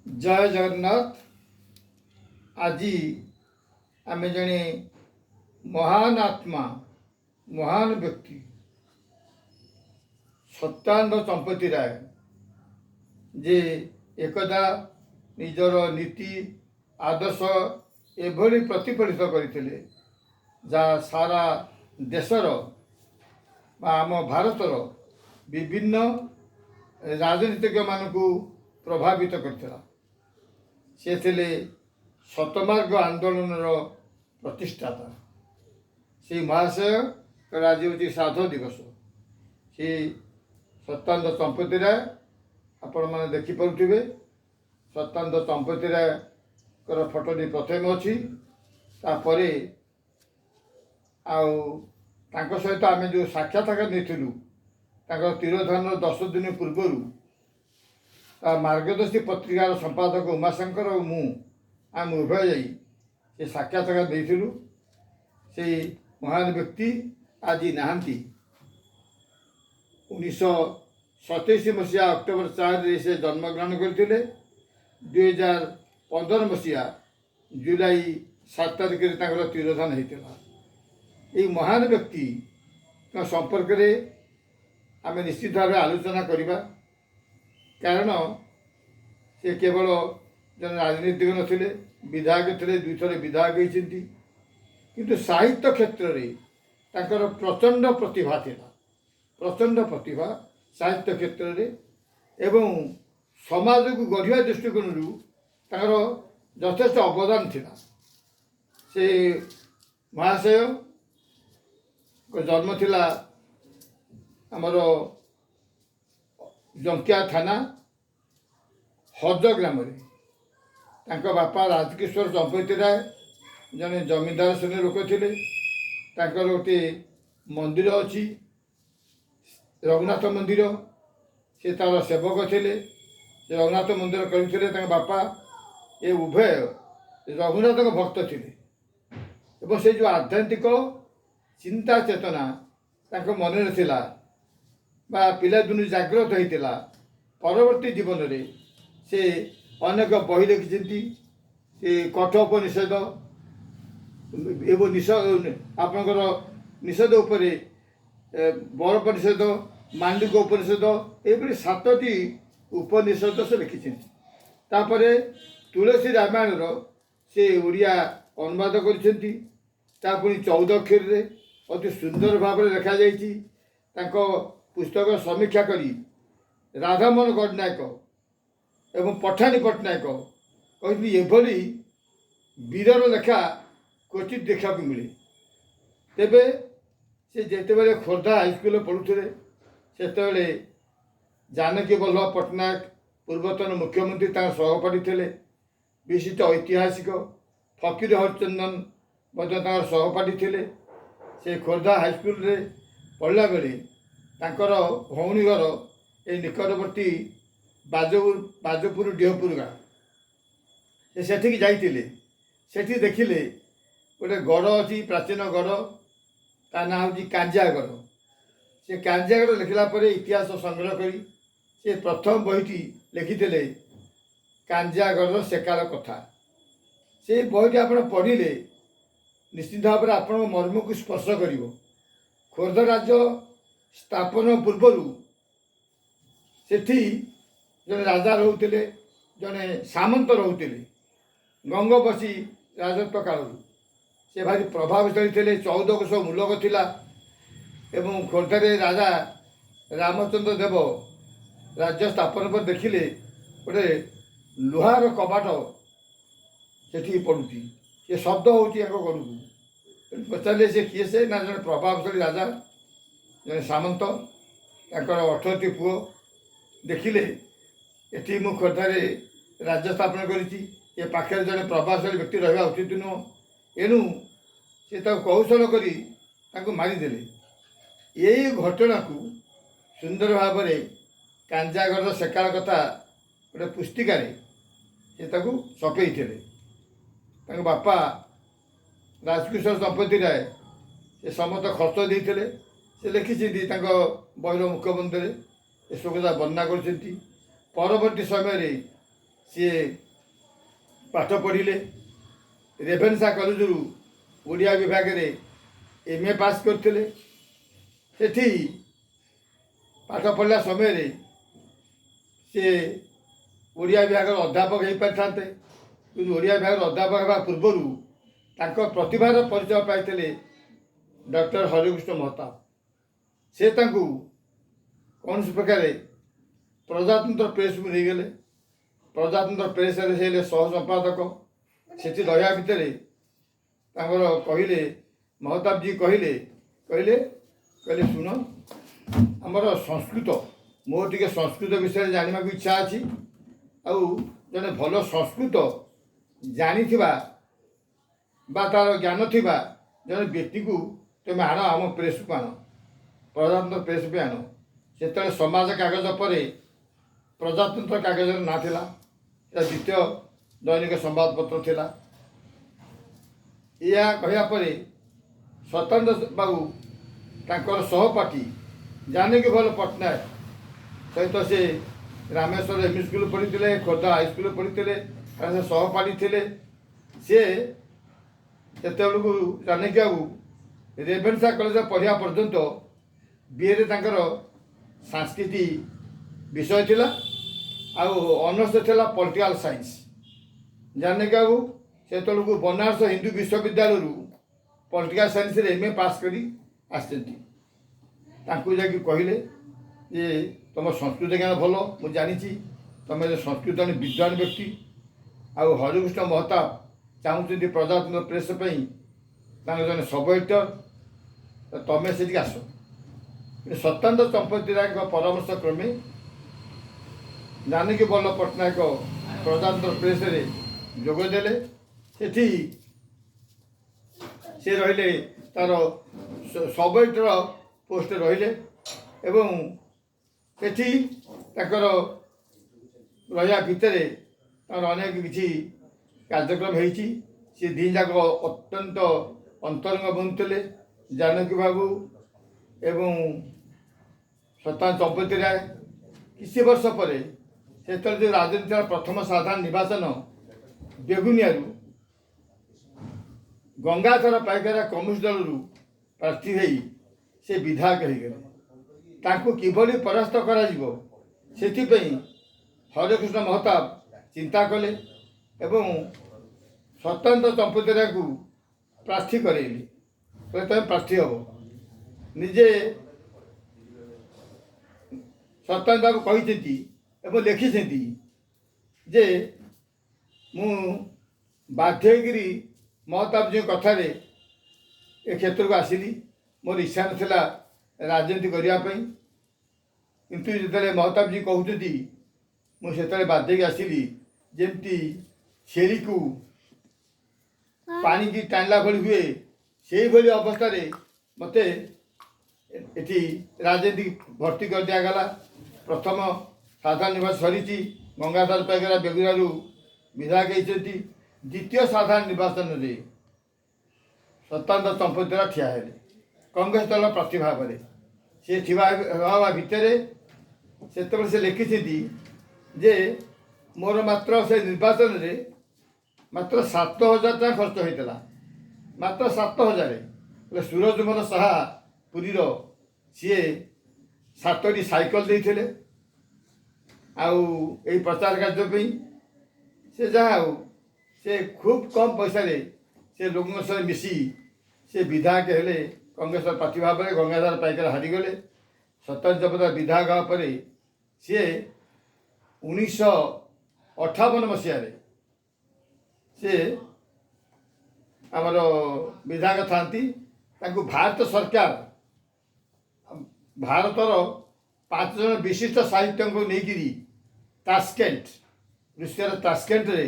जय जगन्नाथ। आज आम जड़े महान आत्मा महान व्यक्ति सत्यानंद चंपती राय जे एकदा निजर नीति आदर्श एभली प्रतिफलित करते जहाँ सारा देशर आम भारतर विभिन्न राजनीतिज्ञ मानक प्रभावित करथिला। से थिले शतमार्ग आंदोलन प्रतिष्ठाता। से महाशय आज हूँ श्राद्ध दिवस। से सत्यानंद चंपती राय आपण मैंने देखिपे। सत्यानंद चंपती राय फोटोटी प्रथम अच्छी तापरे आउ सहित आम जो साक्षात्कार नहीं तिरोधान 10 दिन पूर्वर मार्गदर्शी पत्रिकार संपादक उमाशंकर और मु आम उभय जा साक्षात्कार देलु। से महान व्यक्ति आज नहांती। 1927 मसीहा अक्टोबर 4 से जन्मग्रहण करते। 2015 मसीहा जुलाई 7 तारिख में तिरोधान होता। ये महान व्यक्ति संपर्क में आम निश्चित भाव आलोचना करवा। कारण से केवल जन राजनीतिक नथिले, विधायक थे, 2 थर विधायक होती। किंतु साहित्य क्षेत्र में तांकर प्रचंड प्रतिभा थिला। प्रचंड प्रतिभा साहित्य क्षेत्र में एवं समाज को गढ़िया दृष्टिकोण तांकर यथेष्ट अवदान थिला। से महाशय को जन्म थिला आमर जंकिया थाना हज ग्राम। बापा राजकिशोर चंपती राय जने जमींदार श्रेणी लोक थे। गोटे मंदिर अच्छी रघुनाथ मंदिर। से तार सेवक थे। रघुनाथ मंदिर करते बापा ये उभय रघुनाथ भक्त थे। से जो आध्यात्मिक चिंता चेतना मन थिला बा पिलादिनु जागृत होता। परवर्ती जीवन में से अनेक बही लिखिं। कठोपनिषद एवं आपणकर निषेध उपरे बरपनिषद, मांडलिक उपनिषद ये 7टी उपनिषद से लिखिं। तापरे तुलसी रामायण से ओडिया अनुवाद करछंती। पुणी 14 अक्षर अति सुंदर भाव में लिखा जाइछि। पुस्तक समीक्षा करी राधामोहन गडनायक एवं पठानी पट्टनायक कहते एभली वीरर लेखा क्वचित देखा मिले। तेबे से जेतेबेले खोर्धा हाईस्कूल पढ़ुते से जानकी वल्लभ पट्टनायक पूर्वतन मुख्यमंत्री सहपाठी थे। विशिष्ट ऐतिहासिक फकीर हरिचंदन सहपाठी थे। से खोर्धा हाईस्कूल रे पढ़ला बेले तांकर भौणी घर ये निकटवर्ती बाजपुर डिहपुर गाँ से जाइए। सेठी देखिले गोटे गढ़ अच्छी प्राचीन गढ़ ता ना हूँ कांजियागढ़। से कांजियागढ़ लिखला परे इतिहास संग्रह करी से प्रथम बहीटी लिखिते कांजियागढ़ सेकाल कथा। से बहीटी आप पढ़िले निश्चित भाव में आपण मर्म को स्पर्श कर। खोर्धा राज्य स्थापन पूर्वर सेठी जने राजा रोते, जने सामंत रोते। गंगबसी राजत्व काल से भारी प्रभावशाली थे। 1400 मूलक थिला एवं खोर्धारे राजा रामचंद्र देव राज्य स्थापन पर देखिले गोटे लुहार कबाट सेठी पड़ुची। ये शब्द होती घर को पचारे से किए से ना जन प्रभावशाली राजा जने सामंत 18टी पुओ देखिले एटी मु खोर्धारे राज्य स्थापन करिछि। ये पाखे जड़े प्रभावशाली व्यक्ति रहा उचित नुह। एणु से कौशल कर मारिदेले। यही घटना को सुंदर भाव में कांजियागढ़ सेकाल कथा गोटे पुस्तिकार से छपे थे। बापा राजकिशोर चंपती राय से समस्त खर्च देते। से लिखि बहिर मुखबंधे एसବୁ କଥା ବର୍ଣ୍ଣନା କରିଛନ୍ତି। ପରବର୍ତ୍ତୀ ସମୟରେ सी पाठ पढ़िले रेभेन्सा कॉलेज ओडिया विभाग रे एमए पास करते सेठी पाठ पढ़ला समय रे सी ओडिया विभाग अध्यापक हो पारि कि ओडिया विभाग अध्यापक होगा पूर्वर तांको प्रतिभार परिचय पाइते डॉक्टर हरिकृष्ण महताब से कौन प्रकार प्रजातंत्र प्रेस में नहीं गले प्रजातंत्र प्रेस से सह संपादक से रहा भितर कहले महताब जी कहले कहले कहले शुण आमर संस्कृत मोर टे संस्कृत विषय जानवा इच्छा अच्छी आउ जने भल संस्कृत जानी तार ज्ञान थी जन व्यक्ति को तुम आण आम प्रेस को आण प्रजातंत्र प्रेस पे आण से समाज कागज पर प्रजातंत्र कागज ना थिला द्वितीय दैनिक संवादपत्र थिला या कहया परे सत्येंद्र बाबू तांकर सहपाठी जानकी भल पट्टनायक सहित से रामेश्वर एम स्कूल पढ़ी खोर्धा हाईस्कूल पढ़ी सहपाठी थे सी से जानकी बाबू रेभेन्सा कॉलेज पढ़िया पर्यंत बीए तांकर संस्कृति विषय थिला आउ ऑनर्स थिला पॉलिटिकल साइंस जानकी बाबू से बनारस हिंदू विश्वविद्यालय पॉलिटिकल साइंस रे एमए पास करी आसचंती जाकि कहले जे तुम संस्कृत ज्ञान भल मुझे जानी तुम संस्कृत जन विद्वान व्यक्ति आउ हरिकृष्ण महताब चाहते प्रजातंत्र प्रेस जन सब एडिटर तुम से आस सत्येंद्र चंपती राय परामर्श क्रमे जानकी बल्लभ पट्टनायक प्रजातंत्र प्रेस रे जोगदेले सेठी से रहिले तार सब एडिटर पोस्ट रहिले एवं सेठी ताकर रहा भितर अनेक किसी कार्यक्रम होती सी दी जाक अत्यंत अंतरंग बनुले जानकी बाबू एवं सत्येंद्र चंपती राय किसी वर्ष पर से जो राजनीति प्रथम साधारण निर्वाचन बेगुनिया गंगाधर पाइकरा कम्युनिस्ट दल प्रार्थी हो से विधायक हो गए तांको किभली परास्त करा हरिकृष्ण महताब चिंता कले एवं सत्येंद्र चंपती राय को प्रार्थी करेली तुम प्रार्थी हम निजे सत्येंद्र बाबू कहते एवं लिखिं जे मु बाध्यगिरी महताब जो कथार ए क्षेत्र को आसिली मोर इच्छा नाला राजनीति करने किंतु जो महताब जी कहते मुझे बाध्यक आसिली जमती छेली को पानी की टाणला भली हुए से भली अवस्था मत ये राजनीति भर्ती कर दिगला प्रथम साधारण निर्वाचन सरी गंगाधर पाइकरा बेगुरारू विधायक होती द्वितीय साधारण निर्वाचन में सत्येंद्र चंपती राय ठिया कांग्रेस दल प्रार्थी भाव से ठिया भितर से लिखिं जे मोर मात्र से निर्वाचन में मात्र 7,000 टका खर्च होता मात्र 7,000 सूरजमल साहा पुरीर सी 7टी साइकेल देते आउ यही प्रचार कार्य से जहाँ से खूब कम पैसा से लोगों सह मिसी से विधायक हेले कांग्रेस प्रार्थी भाव में गंगाधर पाइकरा हारीगले सत्येंद्र चंपती विधायक भाव पर सी 1958 मसीह से आमर विधायक थांती भारत सरकार भारतर 5 जन विशिष्ट साहित्य को लेकिरी तास्केंट रूसिया तास्केंट रे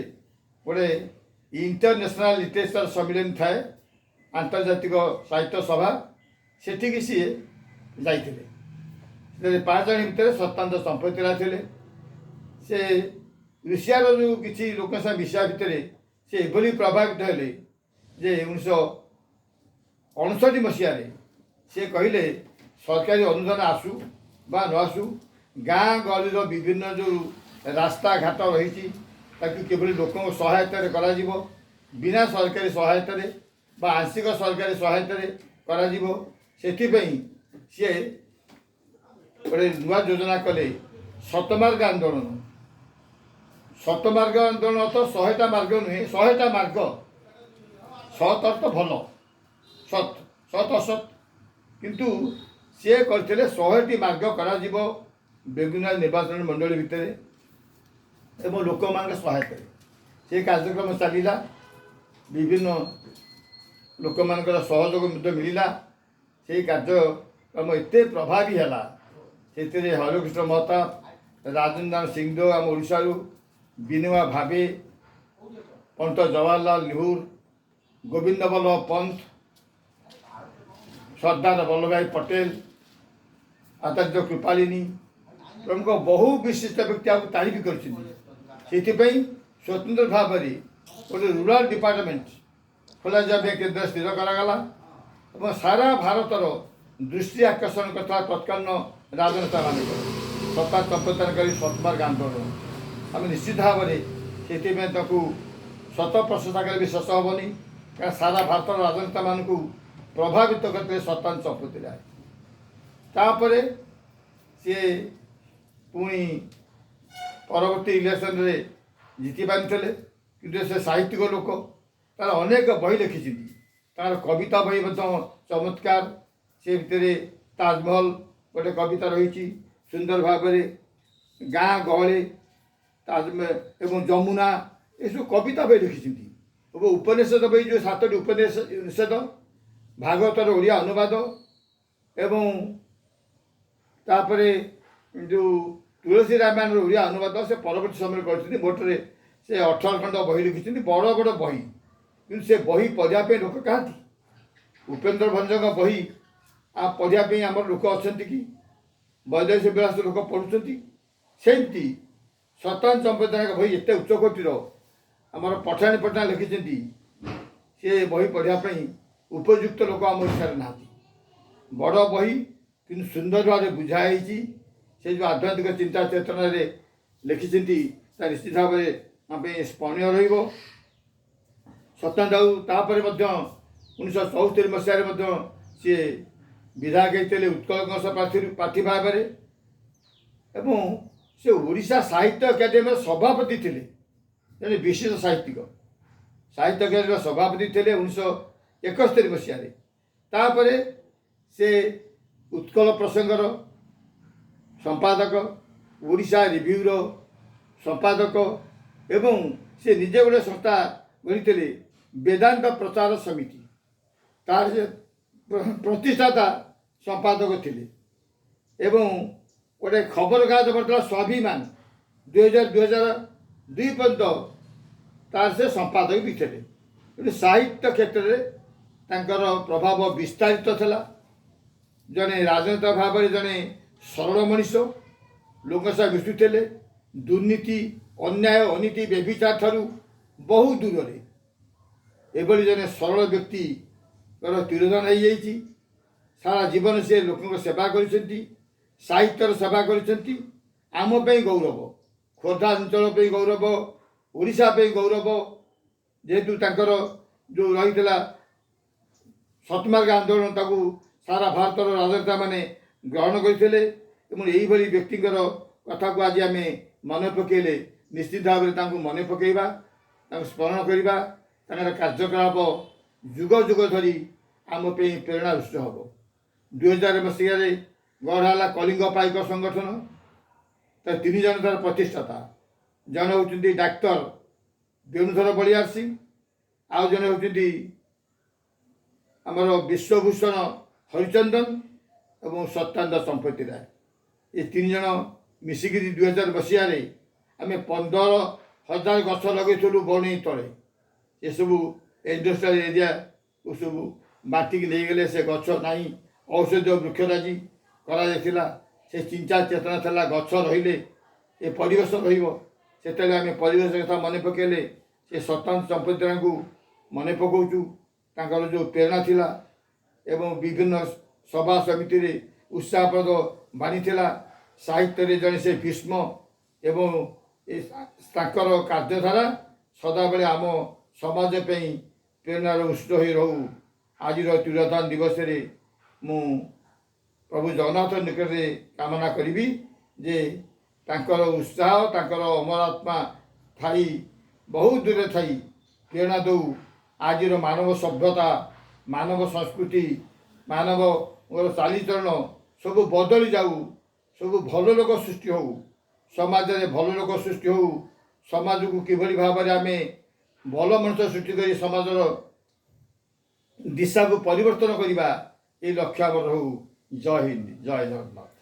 गोटे इंटरनेशनल लिटरेचर सम्मेलन थाए आंतर्जातिक साहित्य सभा सेठी सी जाते 5 जन भितर सत्येंद्र चंपती राय थे से रूसिया जो किसी लोक सह मिसा भितर से एभली प्रभावित हेले जे 1959 मसीह से कहले सरकारी अनुदान आसू बा न आसू गाँ गहली विभिन्न जो रास्ता घाट रही ତାକୁ କିଭଳି ଲୋକଙ୍କ ସହାୟତାରେ କରାଯିବ, ବିନା ସରକାରୀ ସହାୟତାରେ ବା ଆଂଶିକ ସରକାରୀ ସହାୟତାରେ କରାଯିବ, ସେଥିପାଇଁ ସିଏ ଗୋଟେ ନୂଆ ଯୋଜନା କଲେ ଶତମାର୍ଗ ଆନ୍ଦୋଳନ। ଶତମାର୍ଗ ଆନ୍ଦୋଳନ ତ 100ଟା ମାର୍ଗ ନୁହେଁ, 100ଟା ମାର୍ଗ। ସତ୍ ଅର୍ଥ ଭଲ, ସତ୍ ସତ୍ ଅସତ୍, କିନ୍ତୁ ସିଏ କରିଥିଲେ 100ଟି ମାର୍ଗ କରାଯିବ ବେଗୁନିଆ ନିର୍ବାଚନ ମଣ୍ଡଳୀ ଭିତରେ ଏବଂ ଲୋକମାନଙ୍କ ସହାୟତାରେ। ସେ କାର୍ଯ୍ୟକ୍ରମ ଚାଲିଲା, ବିଭିନ୍ନ ଲୋକମାନଙ୍କର ସହଯୋଗ ମଧ୍ୟ ମିଳିଲା। ସେଇ କାର୍ଯ୍ୟକ୍ରମ ଏତେ ପ୍ରଭାବୀ ହେଲା, ସେଥିରେ ହରେକୃଷ୍ଣ ମହତାବ, ରାଜେନ୍ଦ୍ର ସିଂହଦେଓ ଆମ ଓଡ଼ିଶାରୁ, ବିନୋବା ଭାବେ, ପଣ୍ଡିତ ଜବାହରଲାଲ ନେହେରୁ, ଗୋବିନ୍ଦ ବଲ୍ଲଭ ପନ୍ତ, ସର୍ଦ୍ଦାର ବଲ୍ଲଭଭାଇ ପଟେଲ, ଆଚାର୍ଯ୍ୟ କୃପାଳିନୀ ପ୍ରମୁଖ ବହୁ ବିଶିଷ୍ଟ ବ୍ୟକ୍ତି ଆମକୁ ତାରିଫ କରିଛନ୍ତି। ସେଥିପାଇଁ ସ୍ୱତନ୍ତ୍ର ଭାବରେ ଗୋଟେ ରୁରାଲ ଡିପାର୍ଟମେଣ୍ଟ ଖୋଲାଯିବା ପାଇଁ କେନ୍ଦ୍ର ସ୍ଥିର କରାଗଲା ଏବଂ ସାରା ଭାରତର ଦୃଷ୍ଟି ଆକର୍ଷଣ କରିଥିଲା ତତ୍କାଳୀନ ରାଜନେତାମାନଙ୍କର ସତ୍ତା ଚମ୍ପଦାନକାରୀ ଶତମାର୍ଗ ଆନ୍ଦୋଳନ। ଆମେ ନିଶ୍ଚିତ ଭାବରେ ସେଥିପାଇଁ ତାକୁ ଶତ ପ୍ରଶଂସା କଲେ ବି ଶେଷ ହେବନି, କାରଣ ସାରା ଭାରତର ରାଜନେତାମାନଙ୍କୁ ପ୍ରଭାବିତ କରିଥିଲେ ସତ୍ୟାନ୍ତ ଚମ୍ପତି ରାୟ। ତାପରେ ସିଏ ପୁଣି ପରବର୍ତ୍ତୀ ଇଲେକ୍ସନରେ ଜିତି ପାରିଥିଲେ, କିନ୍ତୁ ସେ ସାହିତ୍ୟିକ ଲୋକ, ତାର ଅନେକ ବହି ଲେଖିଛନ୍ତି। ତାର କବିତା ବହି ମଧ୍ୟ ଚମତ୍କାର। ସେ ଭିତରେ ତାଜମହଲ ଗୋଟେ କବିତା ରହିଛି ସୁନ୍ଦର ଭାବରେ, ଗାଁ ଗହଳି ଏବଂ ଯମୁନା, ଏସବୁ କବିତା ବହି ଲେଖିଛନ୍ତି। ଏବଂ ଉପନିଷଦ ବହି ଯେଉଁ 7ଟି ଉପନିଷଦ, ଭାଗବତର ଓଡ଼ିଆ ଅନୁବାଦ ଏବଂ ତାପରେ ଯେଉଁ ତୁଳସୀ ରାମାୟଣର ଓଡ଼ିଆ ଅନୁବାଦ ସେ ପରବର୍ତ୍ତୀ ସମୟରେ କରିଛନ୍ତି। ମୋଟରେ ସେ 18 ଖଣ୍ଡ ବହି ଲେଖିଛନ୍ତି, ବଡ଼ ବଡ଼ ବହି, କିନ୍ତୁ ସେ ବହି ପଢ଼ିବା ପାଇଁ ଲୋକ କାହାନ୍ତି? ଉପେନ୍ଦ୍ର ଭଞ୍ଜଙ୍କ ବହି ପଢ଼ିବା ପାଇଁ ଆମର ଲୋକ ଅଛନ୍ତି କି? ବୈଦେଶିକ ବିଳାସ ଲୋକ ପଢ଼ୁଛନ୍ତି। ସେମିତି ସତ୍ୟାନ୍ତ ଚମ୍ପଦାନଙ୍କ ବହି ଏତେ ଉଚ୍ଚ କୋଟିର ଆମର ପଠାଣି ଲେଖିଛନ୍ତି, ସେ ବହି ପଢ଼ିବା ପାଇଁ ଉପଯୁକ୍ତ ଲୋକ ଆମ ଓଡ଼ିଶାରେ ନାହାନ୍ତି। ବଡ଼ ବହି, କିନ୍ତୁ ସୁନ୍ଦର ଭାବରେ ବୁଝା ହେଇଛି। ସେ ଯେଉଁ ଆଧ୍ୟାତ୍ମିକ ଚିନ୍ତା ଚେତନାରେ ଲେଖିଛନ୍ତି, ତା ନିଶ୍ଚିତ ଭାବରେ ଆମ ପାଇଁ ସ୍ମରଣୀୟ ରହିବ। ସତ୍ୟାନ୍ତ ବାବୁ ତାପରେ ମଧ୍ୟ 1974 ମସିହାରେ ମଧ୍ୟ ସିଏ ବିଧାୟକ ହେଇଥିଲେ ଉତ୍କଳ କଂଗ୍ରେସ ପ୍ରାର୍ଥୀ ଭାବରେ ଏବଂ ସେ ଓଡ଼ିଶା ସାହିତ୍ୟ ଏକାଡେମୀର ସଭାପତି ଥିଲେ, ଜଣେ ବିଶିଷ୍ଟ ସାହିତ୍ୟିକ। ସାହିତ୍ୟ ଏକାଡେମୀର ସଭାପତି ଥିଲେ 1971 ମସିହାରେ। ତାପରେ ସେ ଉତ୍କଳ ପ୍ରସଙ୍ଗର ସମ୍ପାଦକ, ଓଡ଼ିଶା ରିଭ୍ୟୁର ସମ୍ପାଦକ ଏବଂ ସେ ନିଜେ ଗୋଟେ ସଂସ୍ଥା ଗଢ଼ିଥିଲେ ବେଦାନ୍ତ ପ୍ରଚାର ସମିତି, ତାର ସେ ପ୍ରତିଷ୍ଠାତା ସମ୍ପାଦକ ଥିଲେ ଏବଂ ଗୋଟେ ଖବରକାଗଜ ପଡ଼ିଥିଲା ସ୍ୱାଭିମାନ 2002 ପର୍ଯ୍ୟନ୍ତ ତାର ସେ ସମ୍ପାଦକ ବି ଥିଲେ। କିନ୍ତୁ ସାହିତ୍ୟ କ୍ଷେତ୍ରରେ ତାଙ୍କର ପ୍ରଭାବ ବିସ୍ତାରିତ ଥିଲା। ଜଣେ ରାଜନେତା ଭାବରେ ଜଣେ ସରଳ ମଣିଷ, ଲୋକଙ୍କ ସହ ମିଶୁଥିଲେ, ଦୁର୍ନୀତି, ଅନ୍ୟାୟ, ଅନୀତି, ବ୍ୟଭିଚାର ଠାରୁ ବହୁ ଦୂରରେ ଏଭଳି ଜଣେ ସରଳ ବ୍ୟକ୍ତିଙ୍କର ତିରୋଧାନ ହେଇଯାଇଛି। ସାରା ଜୀବନ ସେ ଲୋକଙ୍କ ସେବା କରିଛନ୍ତି, ସାହିତ୍ୟର ସେବା କରିଛନ୍ତି। ଆମ ପାଇଁ ଗୌରବ, ଖୋର୍ଦ୍ଧା ଅଞ୍ଚଳ ପାଇଁ ଗୌରବ, ଓଡ଼ିଶା ପାଇଁ ଗୌରବ, ଯେହେତୁ ତାଙ୍କର ଯେଉଁ ରହିଥିଲା ଶତମାର୍ଗ ଆନ୍ଦୋଳନ, ତାକୁ ସାରା ଭାରତର ରାଜନେତାମାନେ ଗ୍ରହଣ କରିଥିଲେ ଏବଂ ଏଇଭଳି ବ୍ୟକ୍ତିଙ୍କର କଥାକୁ ଆଜି ଆମେ ମନେ ପକାଇଲେ ନିଶ୍ଚିତ ଭାବରେ ତାଙ୍କୁ ମନେ ପକାଇବା, ତାଙ୍କୁ ସ୍ମରଣ କରିବା। ତାଙ୍କର କାର୍ଯ୍ୟକଳାପ ଯୁଗ ଯୁଗ ଧରି ଆମ ପାଇଁ ପ୍ରେରଣା ଉତ୍ସ ହେବ। 2000 ମସିହାରେ ଗଢ଼ା ହେଲା କଳିଙ୍ଗ ପାଇକ ସଂଗଠନ। ତାର 3 ଜଣ ତାର ପ୍ରତିଷ୍ଠାତା, ଜଣେ ହେଉଛନ୍ତି ଡାକ୍ତର ବେଣୁଧର ବଳିଆର ସିଂ, ଆଉ ଜଣେ ହେଉଛନ୍ତି ଆମର ବିଶ୍ୱଭୂଷଣ ହରିଚନ୍ଦନ ଏବଂ ସତ୍ୟାନ୍ତ ଚମ୍ପତି ରାୟ। ଏ 3 ଜଣ ମିଶିକିରି 2000 ମସିହାରେ ଆମେ 15,000 ଗଛ ଲଗାଇଥିଲୁ ବଣେଇ ତଳେ। ଏସବୁ ଇଣ୍ଡଷ୍ଟ୍ରିଆଲ ଏରିଆକୁ ସବୁ ମାଟିକି ନେଇଗଲେ, ସେ ଗଛ ନାହିଁ। ଔଷଧୀୟ ବୃକ୍ଷରାଜି କରାଯାଇଥିଲା, ସେ ଚିନ୍ତା ଚେତନା ଥିଲା ଗଛ ରହିଲେ ଏ ପରିବେଶ ରହିବ। ସେତେବେଳେ ଆମେ ପରିବେଶ କଥା ମନେ ପକାଇଲେ ସେ ସତ୍ୟାନ୍ତ ଚମ୍ପତି ରାୟଙ୍କୁ ମନେ ପକାଉଛୁ। ତାଙ୍କର ଯେଉଁ ପ୍ରେରଣା ଥିଲା ଏବଂ ବିଭିନ୍ନ ସଭା ସମିତିରେ ଉତ୍ସାହପ୍ରଦ ବାଣୀ ଥିଲା। ସାହିତ୍ୟରେ ଜଣେ ସେ ଭୀଷ୍ମ ଏବଂ ତାଙ୍କର କାର୍ଯ୍ୟଧାରା ସଦାବେଳେ ଆମ ସମାଜ ପାଇଁ ପ୍ରେରଣାର ଉତ୍ସ ହୋଇ ରହୁ। ଆଜିର ତିରୋଧାନ ଦିବସରେ ମୁଁ ପ୍ରଭୁ ଜଗନ୍ନାଥ ନିକଟରେ କାମନା କରିବି ଯେ ତାଙ୍କର ଉତ୍ସାହ ତାଙ୍କର ଅମର ଆତ୍ମା ଥାଇ ବହୁତ ଦୂରରେ ଥାଇ ପ୍ରେରଣା ଦେଉ। ଆଜିର ମାନବ ସଭ୍ୟତା ମାନବ ସଂସ୍କୃତି ମାନବର ଚାଲିଚଳନ ସବୁ ବଦଳି ଯାଉ, ସବୁ ଭଲ ଲୋକ ସୃଷ୍ଟି ହେଉ, ସମାଜରେ ଭଲ ଲୋକ ସୃଷ୍ଟି ହେଉ, ସମାଜକୁ କିଭଳି ଭାବରେ ଆମେ ଭଲ ମଣିଷ ସୃଷ୍ଟି କରି ସମାଜର ଦିଶାକୁ ପରିବର୍ତ୍ତନ କରିବା, ଏ ଲକ୍ଷ୍ୟ ଆମର ହେଉ। ଜୟ ହିନ୍ଦ, ଜୟ ଜଗନ୍ନାଥ।